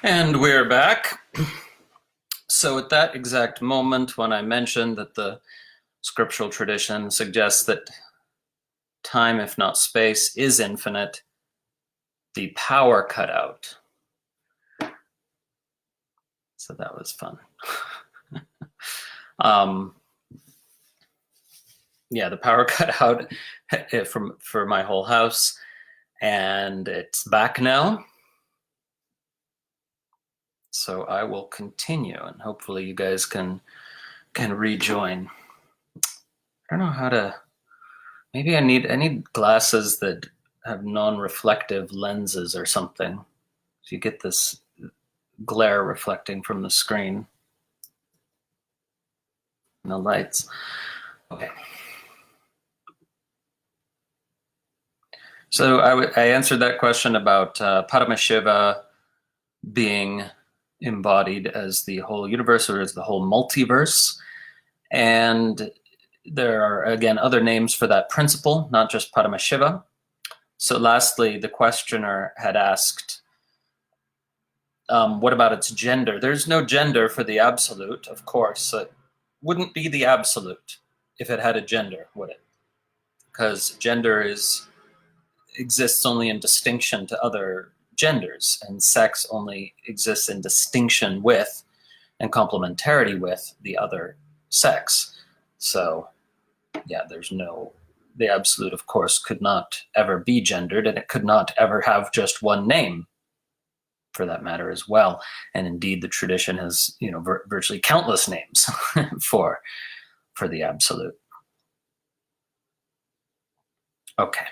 And we're back. So at that exact moment when I mentioned that the scriptural tradition suggests that time, if not space, is infinite, the power cut out. So that was fun. Yeah, the power cut out for my whole house, and it's back now. So I will continue, and hopefully you guys can rejoin. I don't know how to. Maybe I need glasses that have non-reflective lenses or something. So you get this glare reflecting from the screen and the lights. Okay. So I answered that question about Parameśvara being embodied as the whole universe or as the whole multiverse. And there are, again, other names for that principle, not just Parameśvara. So lastly, the questioner had asked, what about its gender? There's no gender for the absolute, of course. It wouldn't be the absolute if it had a gender, would it? Because gender exists only in distinction to other genders, and sex only exists in distinction with and complementarity with the other sex. So, yeah, the absolute, of course, could not ever be gendered, and it could not ever have just one name, for that matter, as well. And indeed, the tradition has, virtually countless names for the absolute. Okay.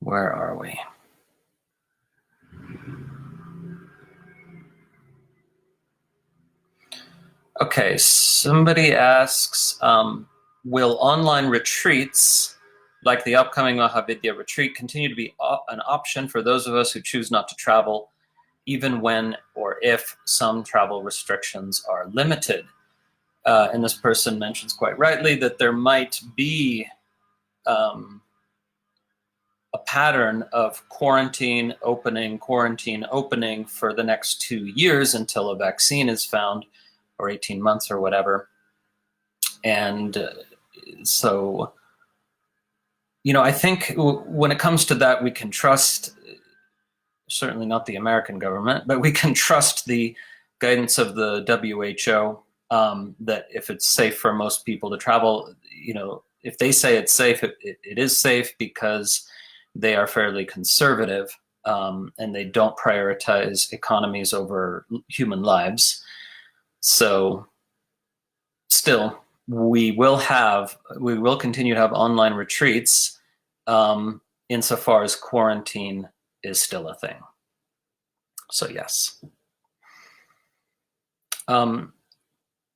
Where are we? Okay, somebody asks, will online retreats like the upcoming Mahavidya retreat continue to be an option for those of us who choose not to travel, even when or if some travel restrictions are limited? And this person mentions quite rightly that there might be a pattern of quarantine opening for the next 2 years until a vaccine is found, or 18 months or whatever. And so, I think when it comes to that, we can trust, certainly not the American government, but we can trust the guidance of the WHO, that if it's safe for most people to travel, if they say it's safe, it is safe because they are fairly conservative, and they don't prioritize economies over human lives. So still, we will continue to have online retreats, insofar as quarantine is still a thing. So yes.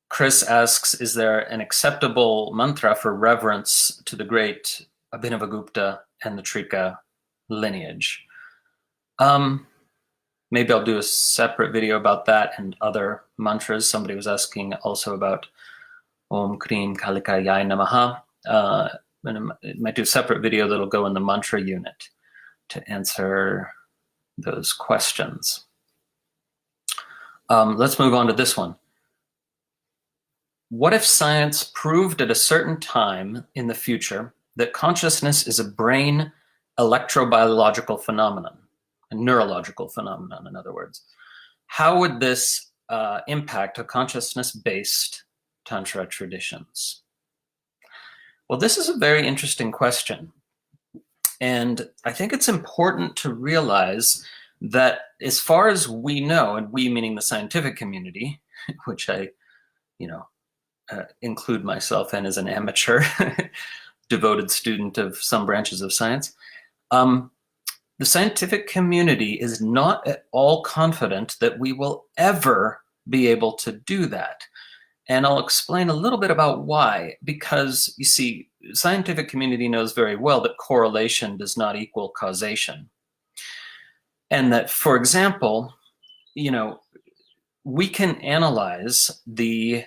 Chris asks, is there an acceptable mantra for reverence to the great Abhinavagupta and the Trika lineage? Maybe I'll do a separate video about that and other mantras. Somebody was asking also about Om Krim Kalikayai Namaha. And I might do a separate video that'll go in the mantra unit to answer those questions. Let's move on to this one. What if science proved at a certain time in the future that consciousness is a brain electrobiological phenomenon, a neurological phenomenon, in other words? How would this impact a consciousness-based Tantra traditions? Well, this is a very interesting question. And I think it's important to realize that as far as we know, and we meaning the scientific community, which I, include myself in as an amateur devoted student of some branches of science, the scientific community is not at all confident that we will ever be able to do that. And I'll explain a little bit about why. Because, you see, the scientific community knows very well that correlation does not equal causation. And that, for example, we can analyze the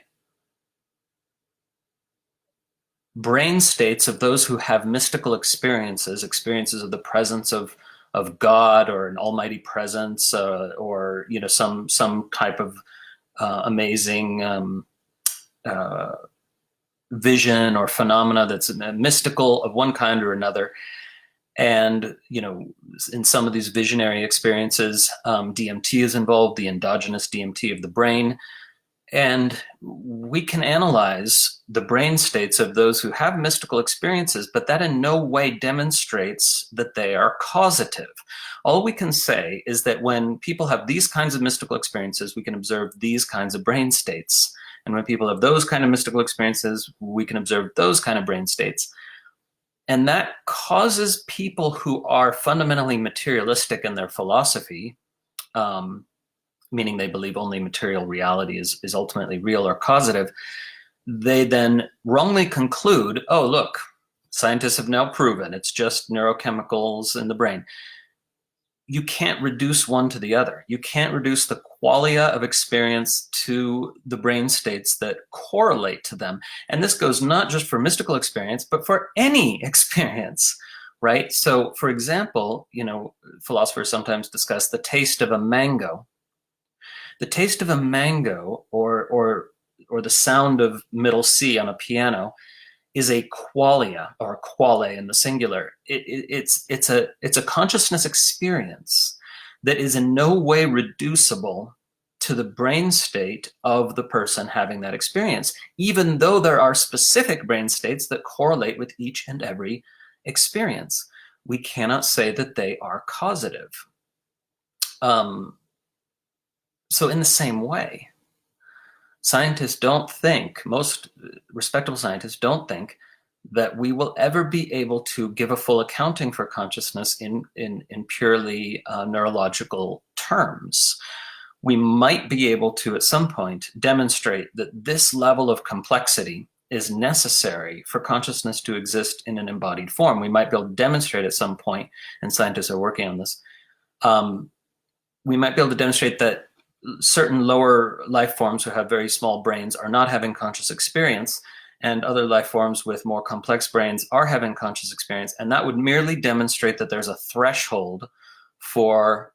brain states of those who have mystical experiences of the presence of God or an almighty presence, or some type of amazing vision or phenomena that's mystical of one kind or another. And in some of these visionary experiences, DMT is involved, the endogenous DMT of the brain. And we can analyze the brain states of those who have mystical experiences, but that in no way demonstrates that they are causative. All we can say is that when people have these kinds of mystical experiences, we can observe these kinds of brain states. And when people have those kind of mystical experiences, we can observe those kind of brain states. And that causes people who are fundamentally materialistic in their philosophy, meaning they believe only material reality is ultimately real or causative, they then wrongly conclude, oh, look, scientists have now proven it's just neurochemicals in the brain. You can't reduce one to the other. You can't reduce the qualia of experience to the brain states that correlate to them. And this goes not just for mystical experience, but for any experience, right? So, for example, philosophers sometimes discuss the taste of a mango. The taste of a mango or the sound of middle C on a piano is a qualia, or quale in the singular. It's a consciousness experience that is in no way reducible to the brain state of the person having that experience, even though there are specific brain states that correlate with each and every experience. We cannot say that they are causative. So in the same way, scientists don't think, most respectable scientists don't think, that we will ever be able to give a full accounting for consciousness in purely neurological terms. We might be able to, at some point, demonstrate that this level of complexity is necessary for consciousness to exist in an embodied form. We might be able to demonstrate at some point, and scientists are working on this, we might be able to demonstrate that certain lower life forms who have very small brains are not having conscious experience, and other life forms with more complex brains are having conscious experience. And that would merely demonstrate that there's a threshold for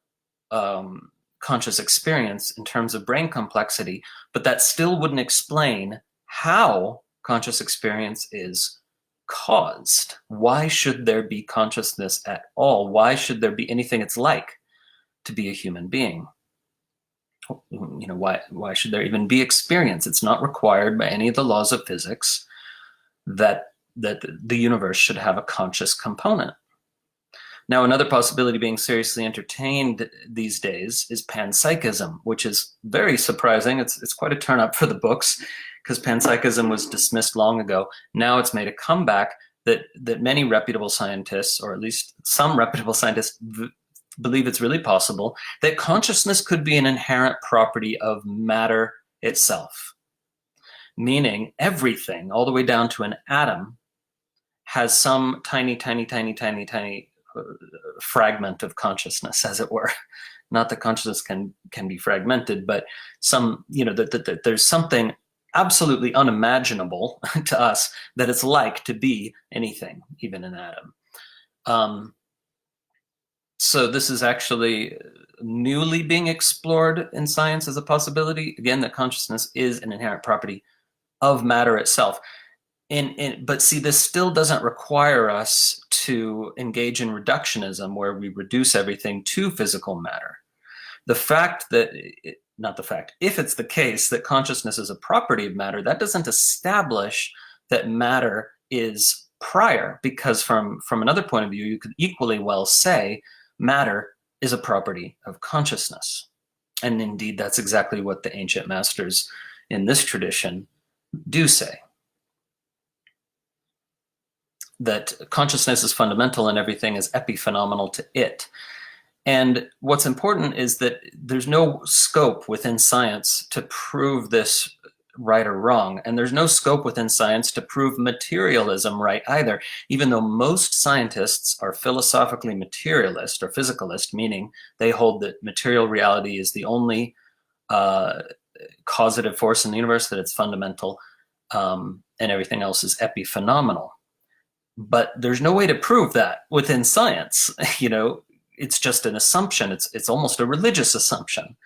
conscious experience in terms of brain complexity, but that still wouldn't explain how conscious experience is caused. Why should there be consciousness at all? Why should there be anything it's like to be a human being? Why should there even be experience? It's not required by any of the laws of physics that the universe should have a conscious component. Now, another possibility being seriously entertained these days is panpsychism, which is very surprising. It's quite a turn up for the books, because panpsychism was dismissed long ago. Now it's made a comeback that many reputable scientists, or at least some reputable scientists, believe it's really possible that consciousness could be an inherent property of matter itself, meaning everything, all the way down to an atom, has some tiny fragment of consciousness, as it were. Not that consciousness can be fragmented, but that there's something absolutely unimaginable to us that it's like to be anything, even an atom. So this is actually newly being explored in science as a possibility. Again, that consciousness is an inherent property of matter itself. But see, this still doesn't require us to engage in reductionism, where we reduce everything to physical matter. If it's the case that consciousness is a property of matter, that doesn't establish that matter is prior, because from another point of view, you could equally well say matter is a property of consciousness. And indeed, that's exactly what the ancient masters in this tradition do say. That consciousness is fundamental and everything is epiphenomenal to it. And what's important is that there's no scope within science to prove this right or wrong. And there's no scope within science to prove materialism right either, even though most scientists are philosophically materialist or physicalist, meaning they hold that material reality is the only causative force in the universe, that it's fundamental, and everything else is epiphenomenal. But there's no way to prove that within science. it's just an assumption. It's almost a religious assumption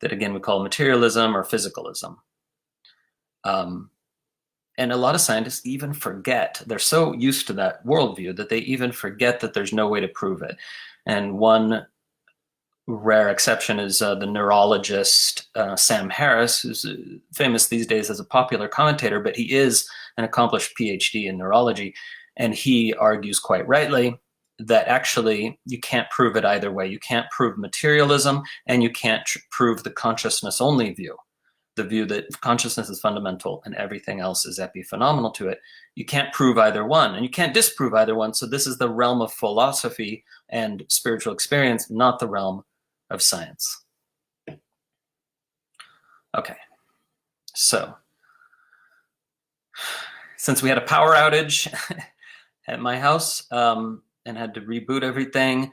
that, again, we call materialism or physicalism. And a lot of scientists even forget, they're so used to that worldview that they even forget that there's no way to prove it. And one rare exception is the neurologist Sam Harris, who's famous these days as a popular commentator, but he is an accomplished PhD in neurology. And he argues quite rightly that actually you can't prove it either way. You can't prove materialism, and you can't prove the consciousness-only view, the view that consciousness is fundamental and everything else is epiphenomenal to it. You can't prove either one, and you can't disprove either one. So this is the realm of philosophy and spiritual experience, not the realm of science. Okay, so since we had a power outage at my house and had to reboot everything,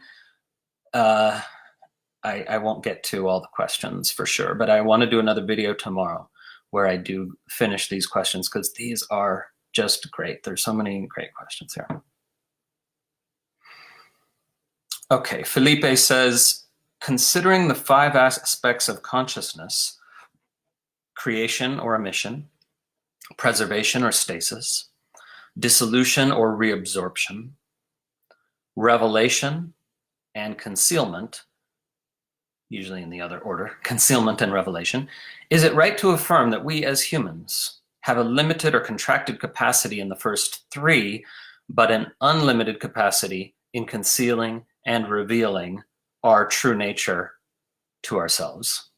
I won't get to all the questions for sure, but I want to do another video tomorrow where I do finish these questions, because these are just great. There's so many great questions here. Okay, Felipe says, considering the 5 aspects of consciousness, creation or emission, preservation or stasis, dissolution or reabsorption, revelation and concealment, usually in the other order, concealment and revelation, is it right to affirm that we as humans have a limited or contracted capacity in the first 3, but an unlimited capacity in concealing and revealing our true nature to ourselves?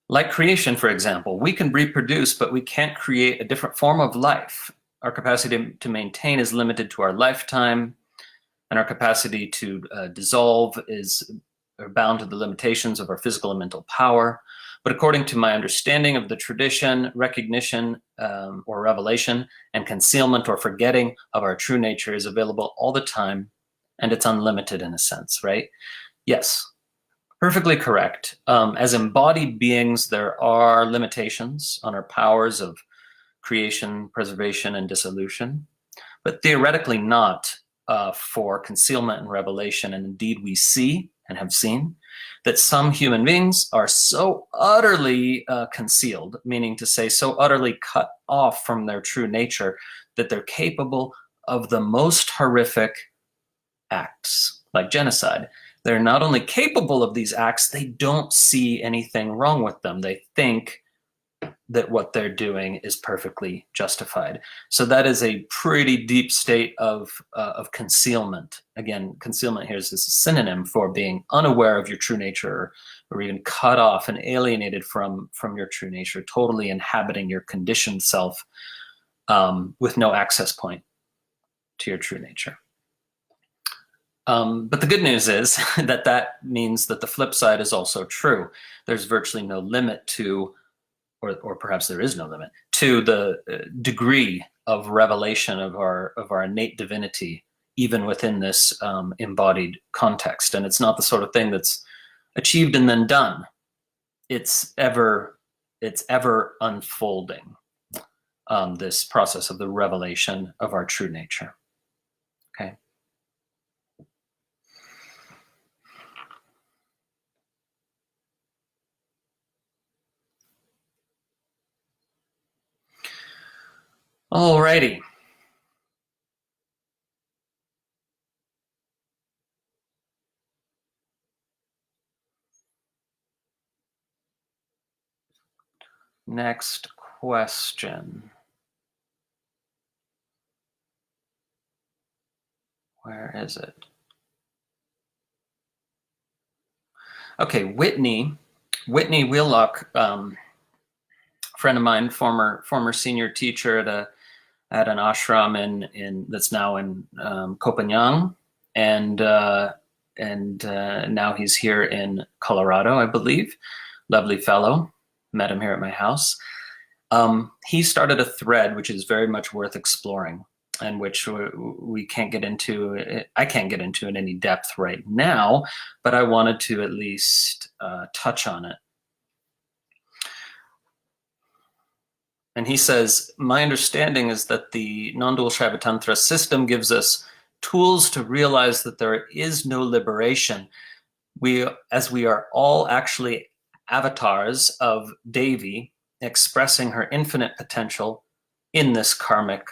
Like creation, for example, we can reproduce, but we can't create a different form of life. Our capacity to maintain is limited to our lifetime, and our capacity to dissolve is bound to the limitations of our physical and mental power. But according to my understanding of the tradition, recognition or revelation and concealment or forgetting of our true nature is available all the time, and it's unlimited in a sense, right? Yes, perfectly correct. As embodied beings, there are limitations on our powers of creation, preservation, and dissolution, but theoretically not for concealment and revelation. And indeed, we see and have seen that some human beings are so utterly concealed, meaning to say so utterly cut off from their true nature, that they're capable of the most horrific acts, like genocide. They're not only capable of these acts, they don't see anything wrong with them. They think that what they're doing is perfectly justified. So that is a pretty deep state of concealment. Again, concealment here is a synonym for being unaware of your true nature, or even cut off and alienated from your true nature, totally inhabiting your conditioned self with no access point to your true nature. But the good news is that means that the flip side is also true. There's virtually no limit to, or perhaps there is no limit to, the degree of revelation of our innate divinity, even within this embodied context. And it's not the sort of thing that's achieved and then done. It's ever unfolding, this process of the revelation of our true nature. Okay. Alrighty. Next question. Where is it? Okay, Whitney Wheelock, friend of mine, former senior teacher at an ashram in that's now in Copenhagen, and now he's here in Colorado, I believe. Lovely fellow. Met him here at my house. He started a thread which is very much worth exploring, and which we can't get into. I can't get into in any depth right now, but I wanted to at least touch on it. And he says, my understanding is that the non-dual Shaiva Tantra system gives us tools to realize that there is no liberation. As we are all actually avatars of Devi expressing her infinite potential in this karmic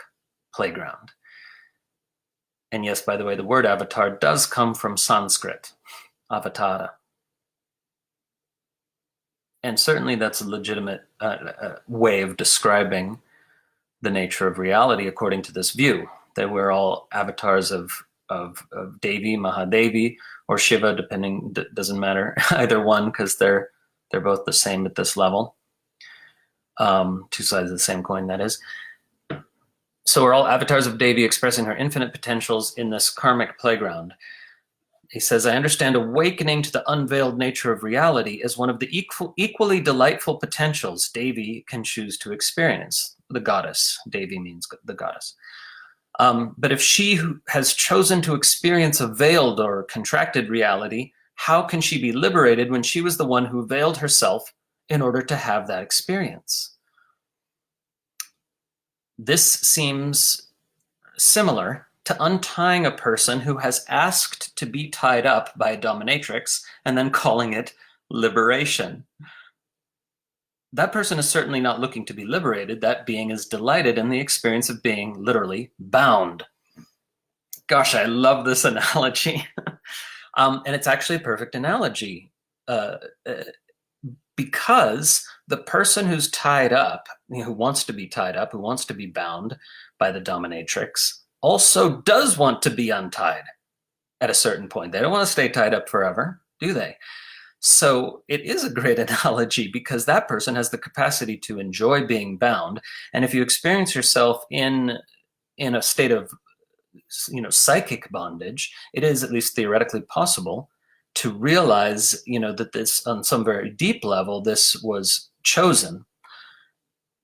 playground. And yes, by the way, the word avatar does come from Sanskrit, avatara. And certainly that's a legitimate way of describing the nature of reality according to this view, that we're all avatars of Devi, Mahadevi, or Shiva, depending, doesn't matter, either one, because they're both the same at this level. Two sides of the same coin, that is. So we're all avatars of Devi expressing her infinite potentials in this karmic playground. He says, I understand awakening to the unveiled nature of reality is one of the equally delightful potentials Devi can choose to experience. The goddess. Devi means the goddess. But if she who has chosen to experience a veiled or contracted reality, how can she be liberated when she was the one who veiled herself in order to have that experience? This seems similar to untying a person who has asked to be tied up by a dominatrix and then calling it liberation. That person is certainly not looking to be liberated. That being is delighted in the experience of being literally bound. Gosh, I love this analogy. And it's actually a perfect analogy because the person who's tied up, who wants to be tied up, who wants to be bound by the dominatrix, also does want to be untied at a certain point. They don't want to stay tied up forever, do they? So it is a great analogy because that person has the capacity to enjoy being bound. And if you experience yourself in a state of, psychic bondage, it is at least theoretically possible to realize, that this, on some very deep level, this was chosen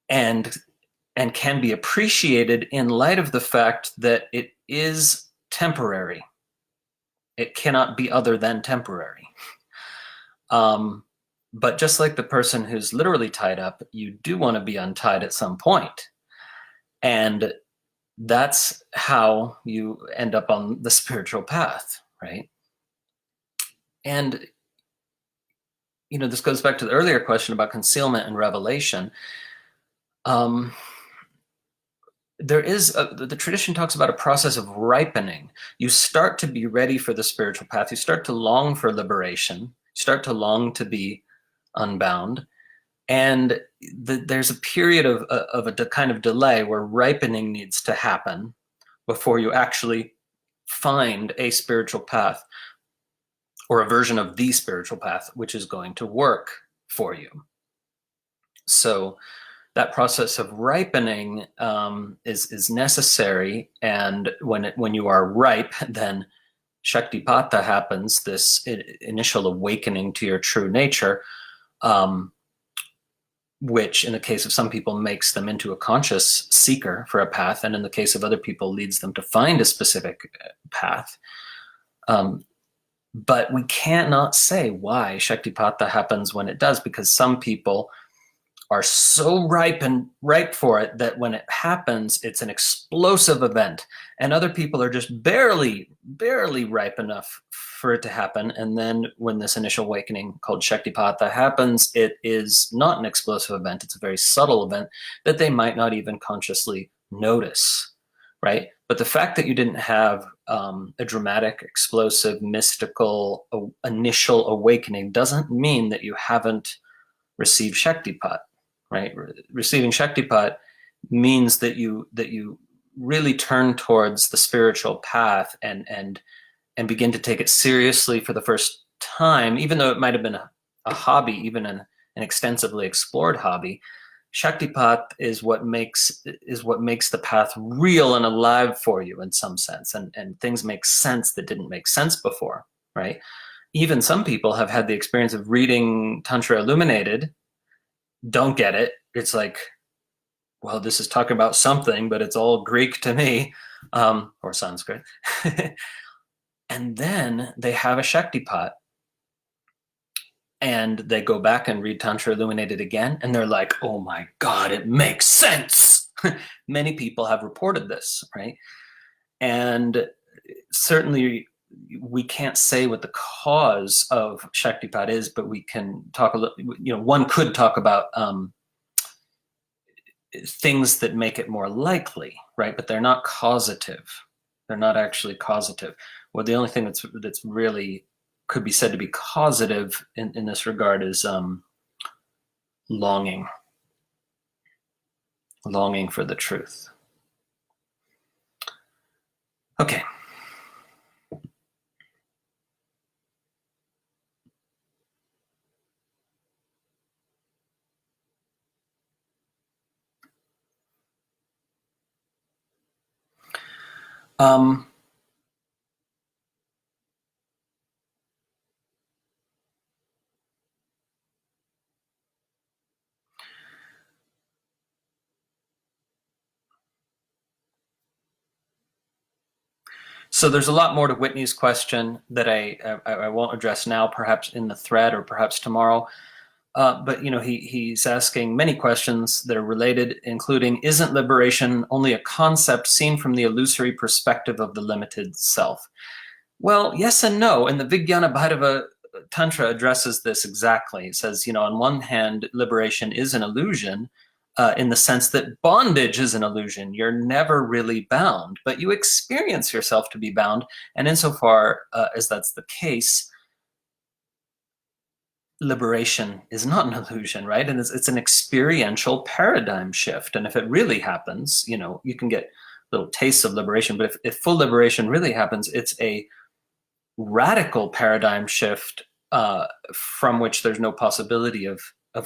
and can be appreciated in light of the fact that it is temporary. It cannot be other than temporary. But just like the person who's literally tied up, you do want to be untied at some point. And that's how you end up on the spiritual path, right? And, this goes back to the earlier question about concealment and revelation. There is the tradition talks about a process of ripening. You start to be ready for the spiritual path. You start to long for liberation. Start to long to be unbound. And there's a period of a kind of delay where ripening needs to happen before you actually find a spiritual path or a version of the spiritual path which is going to work for you. So that process of ripening is necessary, and when you are ripe, then Shaktipata happens, this initial awakening to your true nature, which in the case of some people makes them into a conscious seeker for a path, and in the case of other people leads them to find a specific path. But we cannot say why Shaktipata happens when it does, because some people are so ripe for it that when it happens, it's an explosive event. And other people are just barely ripe enough for it to happen. And then when this initial awakening called Shaktipata happens, it is not an explosive event. It's a very subtle event that they might not even consciously notice, right? But the fact that you didn't have a dramatic, explosive, mystical initial awakening doesn't mean that you haven't received Shaktipat. Right, receiving Shaktipat means that you really turn towards the spiritual path and begin to take it seriously for the first time, even though it might have been a hobby, even an extensively explored hobby. Shaktipat is what makes the path real and alive for you in some sense, and things make sense that didn't make sense before. Right, even some people have had the experience of reading Tantra Illuminated. Don't get it. It's like, well, this is talking about something, but it's all Greek to me, or Sanskrit. And then they have a Shaktipat, and they go back and read Tantra Illuminated again, and they're like, oh my God, it makes sense. Many people have reported this, right? And certainly we can't say what the cause of Shaktipat is, but we can talk a little, one could talk about things that make it more likely, right? But they're not causative. They're not actually causative. Well, the only thing that's really could be said to be causative in this regard is longing for the truth. Okay. So there's a lot more to Whitney's question that I won't address now, perhaps in the thread or perhaps tomorrow. But he's asking many questions that are related, including, isn't liberation only a concept seen from the illusory perspective of the limited self? Well, yes and no. And the Vijnana Bhairava Tantra addresses this exactly. It says, on one hand, liberation is an illusion, in the sense that bondage is an illusion. You're never really bound, but you experience yourself to be bound. And insofar as that's the case, liberation is not an illusion, right? And it's an experiential paradigm shift. And if it really happens, you can get little tastes of liberation, but if full liberation really happens, it's a radical paradigm shift from which there's no possibility of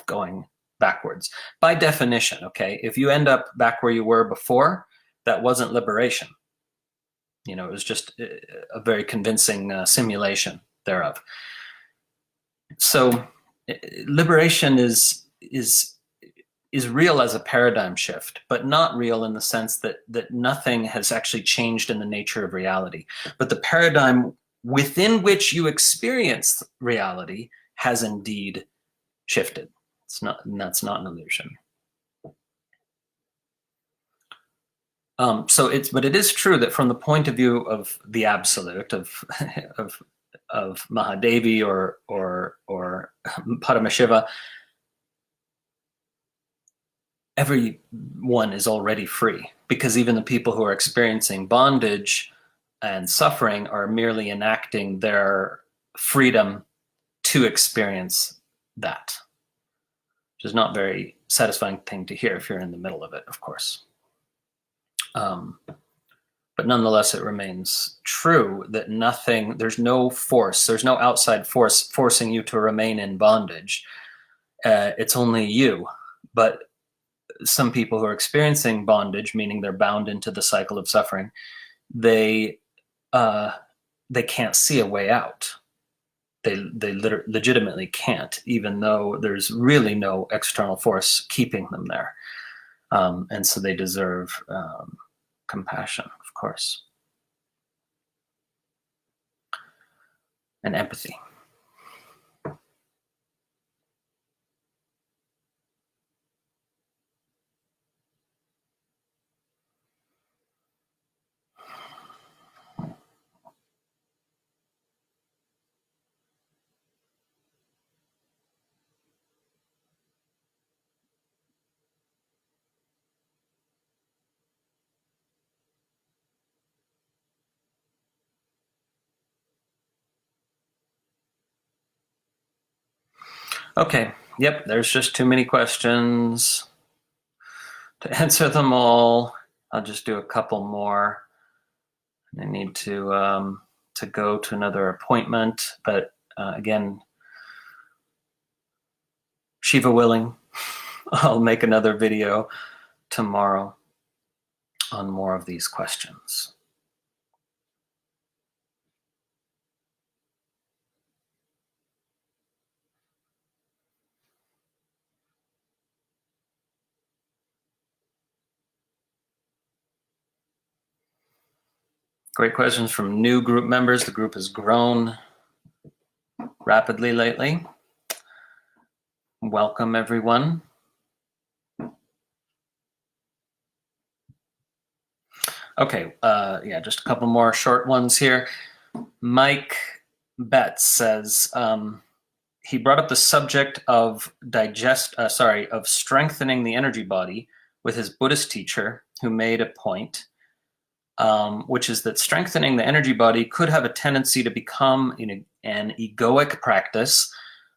going backwards. By definition, okay? If you end up back where you were before, that wasn't liberation. It was just a very convincing simulation thereof. So liberation is real as a paradigm shift, but not real in the sense that nothing has actually changed in the nature of reality. But the paradigm within which you experience reality has indeed shifted. That's not an illusion. But it is true that from the point of view of the absolute of Mahadevi or Parameśvara, everyone is already free, because even the people who are experiencing bondage and suffering are merely enacting their freedom to experience that, which is not a very satisfying thing to hear if you're in the middle of it, of course. But nonetheless, it remains true that there's no force, there's no outside force forcing you to remain in bondage. It's only you. But some people who are experiencing bondage, meaning they're bound into the cycle of suffering, they can't see a way out. They legitimately can't, even though there's really no external force keeping them there. And so they deserve compassion, of course, and empathy. Okay, yep, there's just too many questions to answer them all. I'll just do a couple more. I need to go to another appointment, but again, Shiva willing, I'll make another video tomorrow on more of these questions. Great questions from new group members. The group has grown rapidly lately. Welcome, everyone. Okay, yeah, just a couple more short ones here. Mike Betts says he brought up the subject of of strengthening the energy body with his Buddhist teacher, who made a point, which is that strengthening the energy body could have a tendency to become an egoic practice,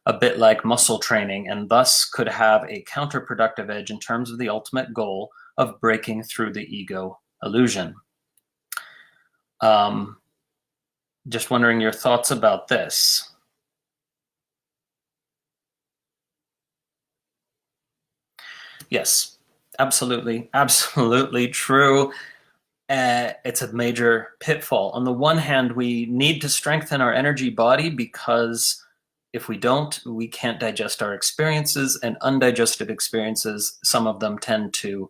a bit like muscle training, and thus could have a counterproductive edge in terms of the ultimate goal of breaking through the ego illusion. Just wondering your thoughts about this. Yes, absolutely, absolutely true. It's a major pitfall. On the one hand, we need to strengthen our energy body because if we don't, we can't digest our experiences, and undigested experiences, some of them tend to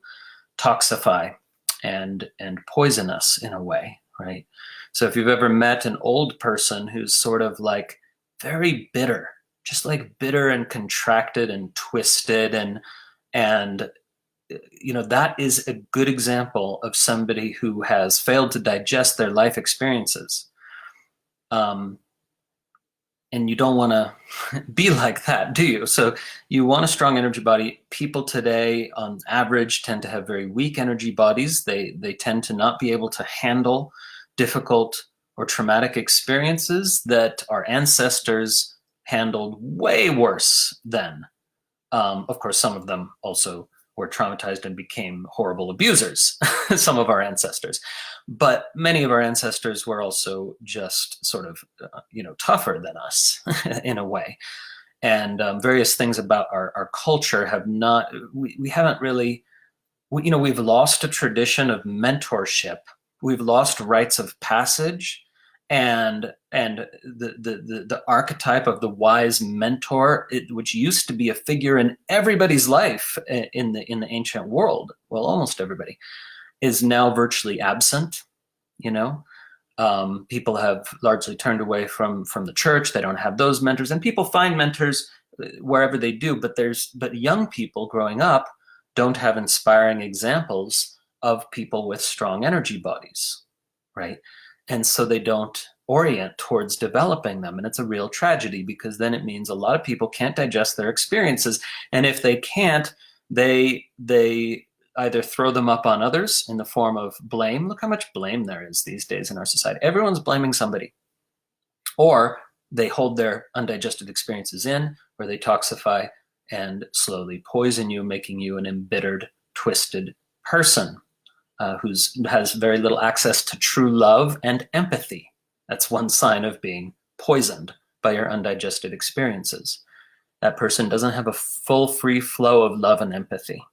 toxify and poison us in a way, right? So if you've ever met an old person who's sort of like very bitter, just like bitter and contracted and twisted and that is a good example of somebody who has failed to digest their life experiences. And you don't want to be like that, do you? So you want a strong energy body. People today, on average, tend to have very weak energy bodies. They tend to not be able to handle difficult or traumatic experiences that our ancestors handled way worse than. Of course, some of them also were traumatized and became horrible abusers, some of our ancestors. But many of our ancestors were also just sort of, tougher than us in a way. And various things about our culture have not, we haven't really, we've lost a tradition of mentorship. We've lost rites of passage. And the archetype of the wise mentor, which used to be a figure in everybody's life in the ancient world, well, almost everybody, is now virtually absent. People have largely turned away from the church. They don't have those mentors, and people find mentors wherever they do. But young people growing up don't have inspiring examples of people with strong energy bodies, right? And so they don't orient towards developing them. And it's a real tragedy, because then it means a lot of people can't digest their experiences. And if they can't, they either throw them up on others in the form of blame. Look how much blame there is these days in our society. Everyone's blaming somebody. Or they hold their undigested experiences in, or they toxify and slowly poison you, making you an embittered, twisted person. Who has very little access to true love and empathy. That's one sign of being poisoned by your undigested experiences. That person doesn't have a full, free flow of love and empathy.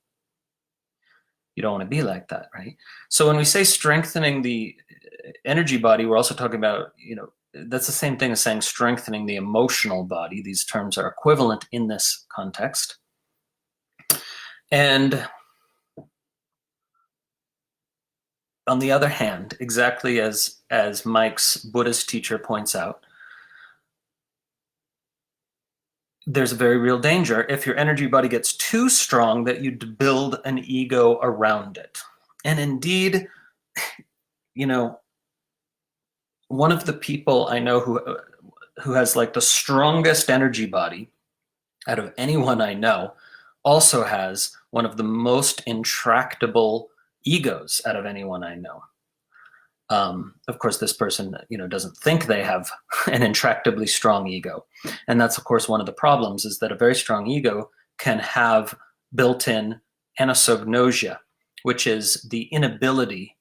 You don't want to be like that, right? So when we say strengthening the energy body, we're also talking about, that's the same thing as saying strengthening the emotional body. These terms are equivalent in this context. And on the other hand, exactly as Mike's Buddhist teacher points out, there's a very real danger if your energy body gets too strong that you build an ego around it. And indeed, one of the people I know who has like the strongest energy body out of anyone I know also has one of the most intractable egos out of anyone I know. Of course, this person, doesn't think they have an intractably strong ego. And that's, of course, one of the problems, is that a very strong ego can have built-in anosognosia, which is the inability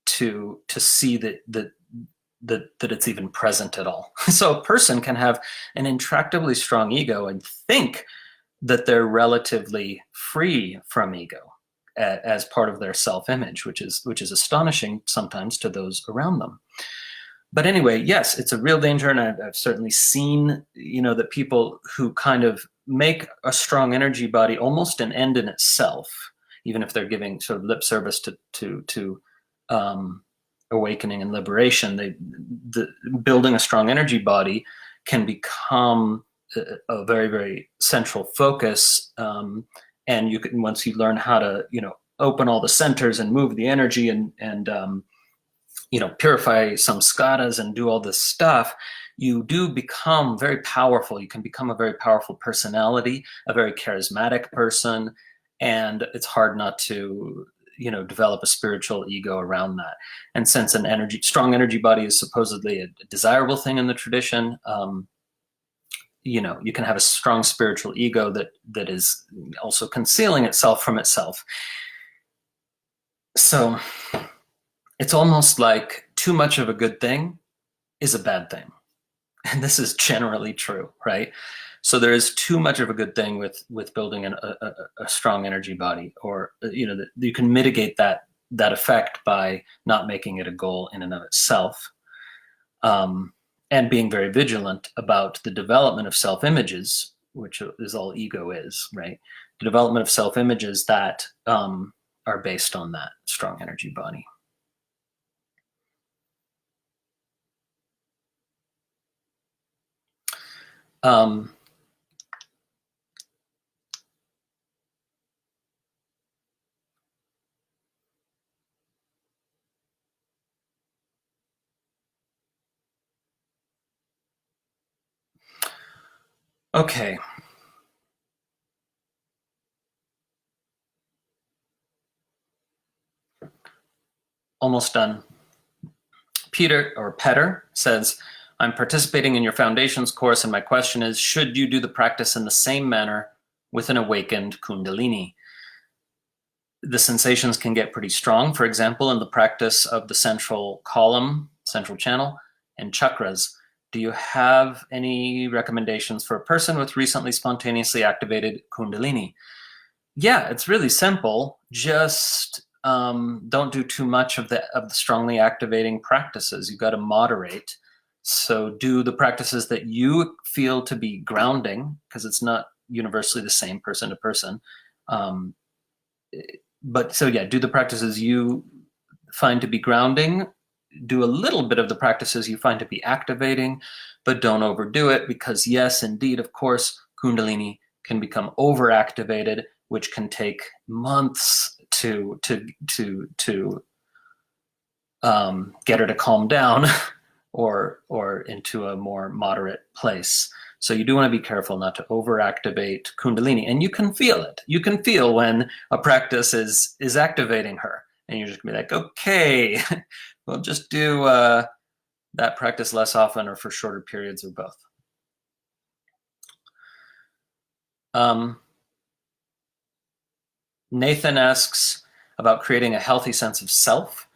to see that it's even present at all. So a person can have an intractably strong ego and think that they're relatively free from ego as part of their self-image, which is astonishing sometimes to those around them. But anyway, yes, it's a real danger, and I've certainly seen, that people who kind of make a strong energy body almost an end in itself, even if they're giving sort of lip service to awakening and liberation, building a strong energy body can become a very, very central focus. And you can, once you learn how to, open all the centers and move the energy and purify samskaras and do all this stuff, you do become very powerful. You can become a very powerful personality, a very charismatic person, and it's hard not to, develop a spiritual ego around that. And since strong energy body is supposedly a desirable thing in the tradition, you can have a strong spiritual ego that is also concealing itself from itself. So it's almost like too much of a good thing is a bad thing. And this is generally true, right? So there is too much of a good thing with building a strong energy body, or that you can mitigate that effect by not making it a goal in and of itself, and being very vigilant about the development of self-images, which is all ego is, right? The development of self-images that are based on that strong energy body. Okay. Almost done. Petter says, I'm participating in your foundations course, and my question is, should you do the practice in the same manner with an awakened Kundalini? The sensations can get pretty strong. For example, in the practice of the central column, central channel, and chakras. Do you have any recommendations for a person with recently spontaneously activated Kundalini? Yeah, it's really simple. Just don't do too much of the strongly activating practices. You've got to moderate. So do the practices that you feel to be grounding, because it's not universally the same person to person. But so yeah, do the practices you find to be grounding. Do a little bit of the practices you find to be activating, but don't overdo it, because yes, indeed, of course, Kundalini can become overactivated, which can take months to get her to calm down or into a more moderate place. So you do want to be careful not to overactivate Kundalini, and you can feel it. You can feel when a practice is activating her, and you're just gonna be like, okay, we'll just do that practice less often or for shorter periods, or both. Nathan asks about creating a healthy sense of self.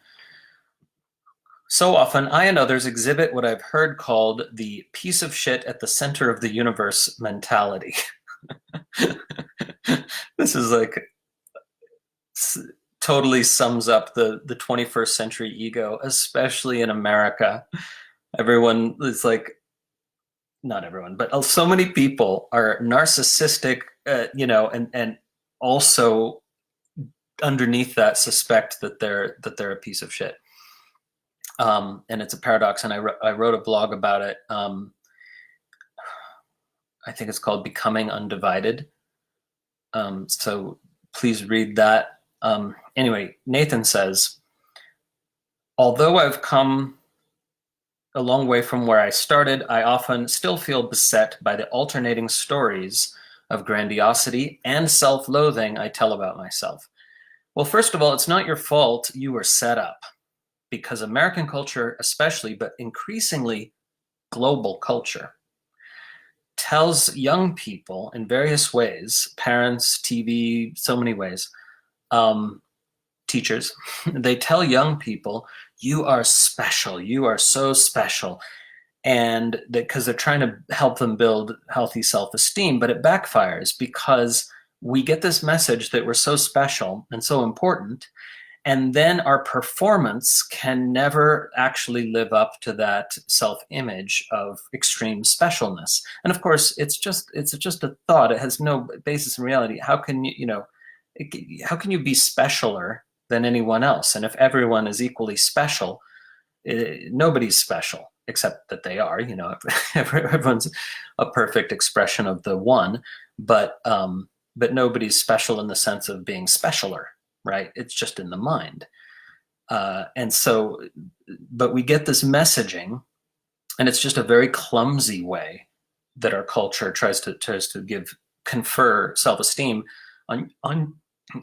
So often, I and others exhibit what I've heard called the piece of shit at the center of the universe mentality. This is like totally sums up the 21st century ego, especially in America. Everyone is like, not everyone, but so many people are narcissistic, and also underneath that suspect that they're a piece of shit. And it's a paradox, and I wrote a blog about it. I think it's called Becoming Undivided. So please read that. Anyway, Nathan says, although I've come a long way from where I started, I often still feel beset by the alternating stories of grandiosity and self-loathing I tell about myself. Well, first of all, it's not your fault you were set up, because American culture especially, but increasingly global culture, tells young people in various ways, parents, TV, so many ways, teachers, they tell young people, you are special, you are so special. And because they're trying to help them build healthy self-esteem, but it backfires, because we get this message that we're so special and so important, and then our performance can never actually live up to that self-image of extreme specialness. And of course, it's just a thought. It has no basis in reality. How can you be specialer than anyone else? And if everyone is equally special, nobody's special except that they are. Everyone's a perfect expression of the one, but nobody's special in the sense of being specialer. Right? It's just in the mind. And so, but we get this messaging, and it's just a very clumsy way that our culture tries to confer self-esteem on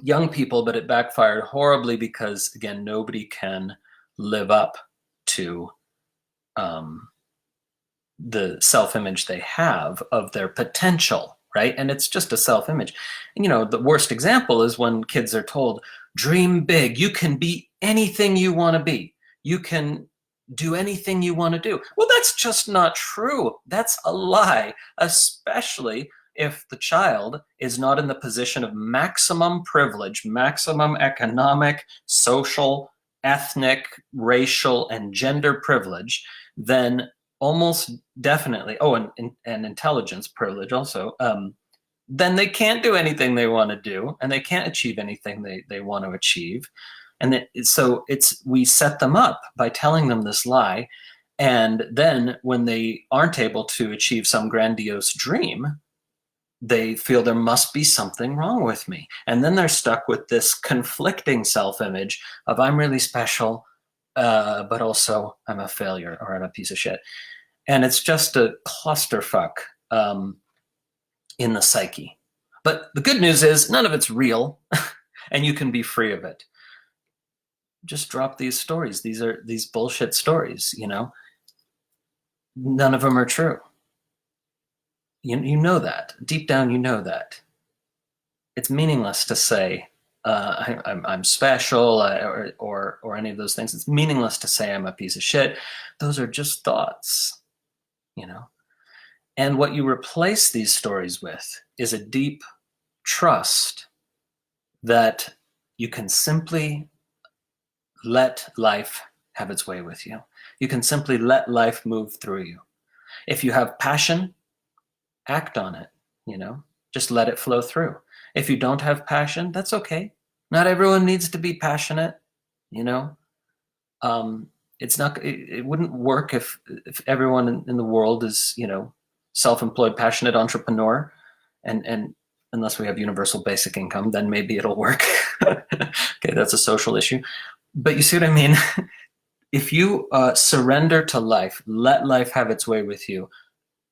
young people, but it backfired horribly because, again, nobody can live up to the self-image they have of their potential, right? And it's just a self-image. And, the worst example is when kids are told, dream big, you can be anything you want to be. You can do anything you want to do. Well, that's just not true. That's a lie, especially if the child is not in the position of maximum privilege, maximum economic, social, ethnic, racial, and gender privilege. Then almost definitely, and intelligence privilege also, then they can't do anything they want to do, and they can't achieve anything they want to achieve. And so we set them up by telling them this lie. And then when they aren't able to achieve some grandiose dream, they feel there must be something wrong with me. And then they're stuck with this conflicting self-image of I'm really special, but also I'm a failure or I'm a piece of shit. And it's just a clusterfuck in the psyche. But the good news is none of it's real, and you can be free of it. Just drop these stories. These are these bullshit stories, None of them are true. You know that. Deep down, you know that. It's meaningless to say, I'm special or any of those things. It's meaningless to say I'm a piece of shit. Those are just thoughts, And what you replace these stories with is a deep trust that you can simply let life have its way with you. You can simply let life move through you. If you have passion, act on it, just let it flow through. If you don't have passion, that's okay. Not everyone needs to be passionate, it wouldn't work if everyone in the world is, self-employed, passionate entrepreneur, and unless we have universal basic income, then maybe it'll work. Okay, that's a social issue. But you see what I mean? If you surrender to life, let life have its way with you,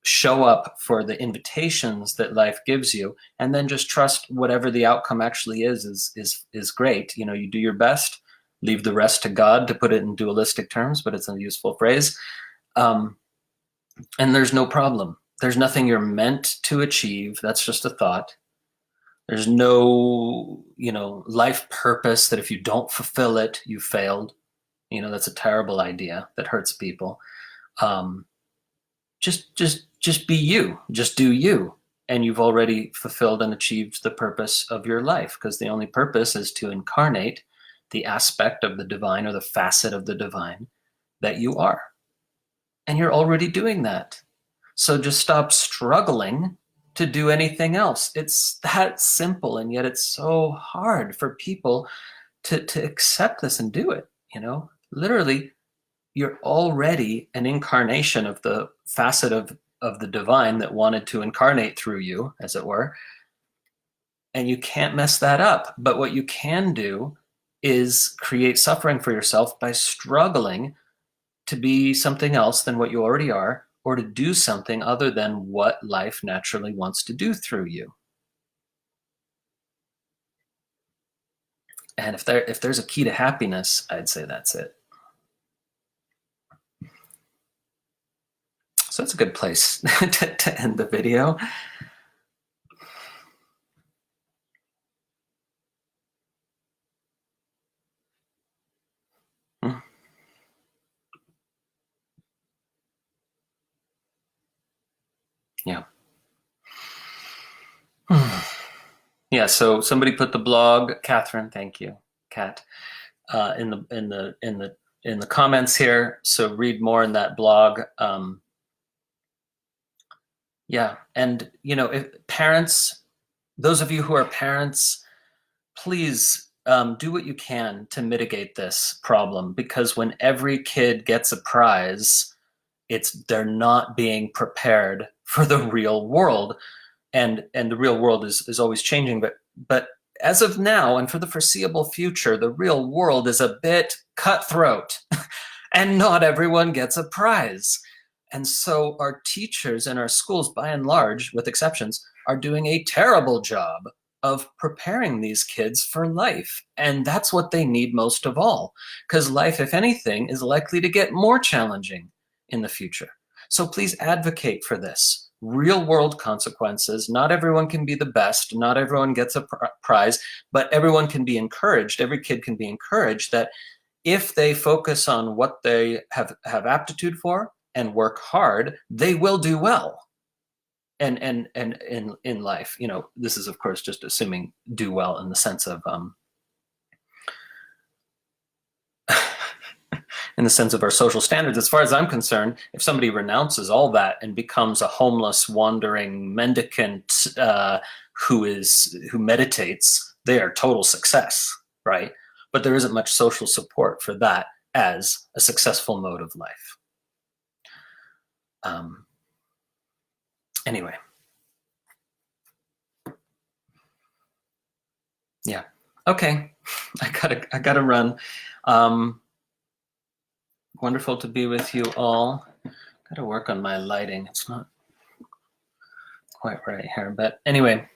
show up for the invitations that life gives you, and then just trust whatever the outcome actually is great. You do your best, leave the rest to God, to put it in dualistic terms, but it's a useful phrase. And there's no problem. There's nothing you're meant to achieve. That's just a thought. There's no, life purpose that if you don't fulfill it, you failed. That's a terrible idea that hurts people. Just be you. Just do you. And you've already fulfilled and achieved the purpose of your life, because the only purpose is to incarnate the aspect of the divine or the facet of the divine that you are. And you're already doing that. So just stop struggling to do anything else. It's that simple, and yet it's so hard for people to accept this and do it. Literally, you're already an incarnation of the facet of the divine that wanted to incarnate through you, as it were. And you can't mess that up. But what you can do is create suffering for yourself by struggling to be something else than what you already are, or to do something other than what life naturally wants to do through you. And if there's a key to happiness, I'd say that's it. So it's a good place to end the video. Yeah. Yeah, so somebody put the blog, Catherine, thank you, Kat, in the comments here. So read more in that blog. Yeah, and if parents, those of you who are parents, please do what you can to mitigate this problem, because when every kid gets a prize, they're not being prepared for the real world. And the real world is always changing, but as of now and for the foreseeable future, the real world is a bit cutthroat and not everyone gets a prize. And so our teachers in our schools, by and large, with exceptions, are doing a terrible job of preparing these kids for life. And that's what they need most of all, because life, if anything, is likely to get more challenging in the future. So please advocate for this. Real world consequences. Not everyone can be the best. Not everyone gets a prize, but everyone can be encouraged. Every kid can be encouraged that if they focus on what they have aptitude for and work hard, they will do well. And in life, you know, this is of course just assuming do well in the sense of in the sense of our social standards. As far as I'm concerned, if somebody renounces all that and becomes a homeless, wandering mendicant who meditates, they are total success, right? But there isn't much social support for that as a successful mode of life. Anyway. Yeah. Okay. I gotta run. Wonderful to be with you all. Gotta work on my lighting. It's not quite right here, but anyway.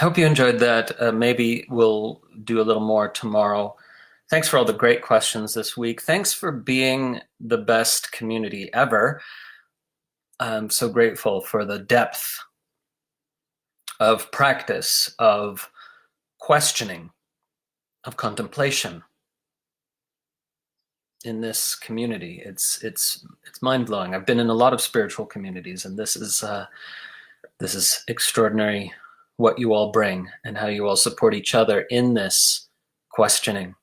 Hope you enjoyed that. Maybe we'll do a little more tomorrow. Thanks for all the great questions this week. Thanks for being the best community ever. I'm so grateful for the depth of practice, of questioning, of contemplation in this community. It's mind-blowing. I've been in a lot of spiritual communities, and this is extraordinary what you all bring and how you all support each other in this questioning,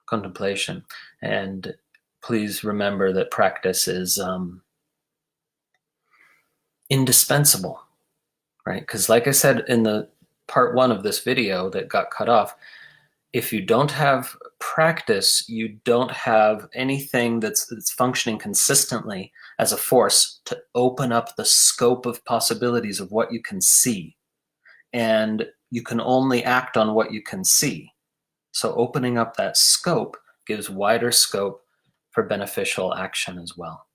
contemplation. And please remember that practice is indispensable, right? Because like I said in the part 1 of this video that got cut off, if you don't have practice, you don't have anything that's functioning consistently as a force to open up the scope of possibilities of what you can see. And you can only act on what you can see. So opening up that scope gives wider scope for beneficial action as well.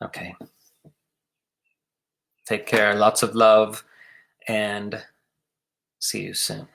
Okay. Take care, lots of love, and see you soon.